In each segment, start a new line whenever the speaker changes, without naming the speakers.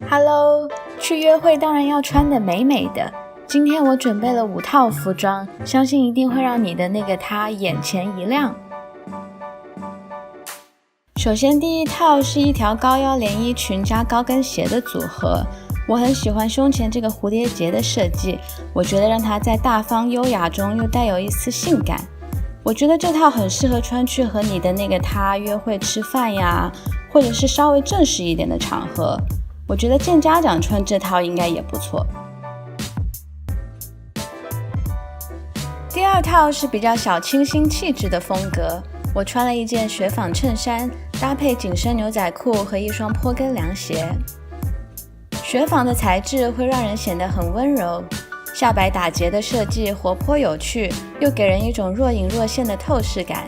Hello， 去约会当然要穿得美美的。今天我准备了5套服装，相信一定会让你的那个他眼前一亮。首先第一套是一条高腰连衣裙加高跟鞋的组合，我很喜欢胸前这个蝴蝶结的设计，我觉得让它在大方优雅中又带有一丝性感。我觉得这套很适合穿去和你的那个他约会吃饭呀，或者是稍微正式一点的场合。我觉得见家长穿这套应该也不错。第二套是比较小清新气质的风格，我穿了一件雪纺衬衫，搭配紧身牛仔裤和一双坡跟凉鞋。雪纺的材质会让人显得很温柔，下摆打结的设计活泼有趣，又给人一种若隐若现的透视感。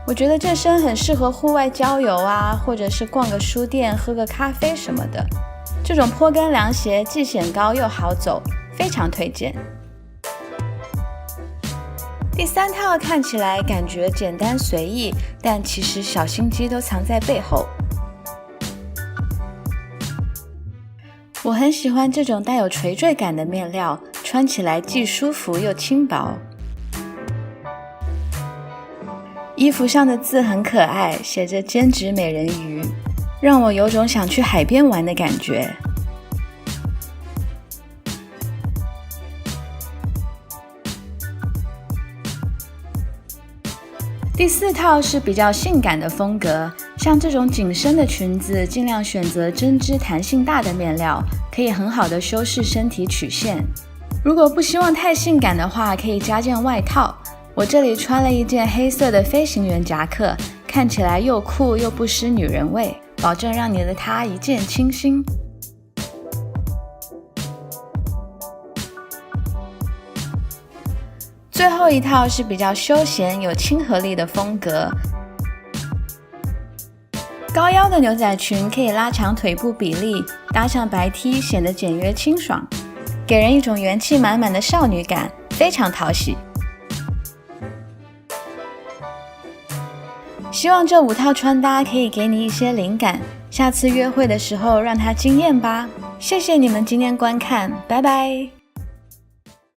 我觉得这身很适合户外郊游啊，或者是逛个书店喝个咖啡什么的。这种坡跟凉鞋既显高又好走，非常推荐。第三套看起来感觉简单随意，但其实小心机都藏在背后。我很喜欢这种带有垂坠感的面料，穿起来既舒服又轻薄。衣服上的字很可爱，写着兼职美人鱼，让我有种想去海边玩的感觉。第四套是比较性感的风格，像这种紧身的裙子，尽量选择针织弹性大的面料，可以很好的修饰身体曲线。如果不希望太性感的话，可以加件外套。我这里穿了一件黑色的飞行员夹克，看起来又酷又不失女人味，保证让你的他一见倾心。最后一套是比较休闲有亲和力的风格，高腰的牛仔裙可以拉长腿部比例，搭上白 T 显得简约清爽，给人一种元气满满的少女感，非常讨喜。希望这5套穿搭可以给你一些灵感，下次约会的时候让它惊艳吧。谢谢你们今天观看，拜拜。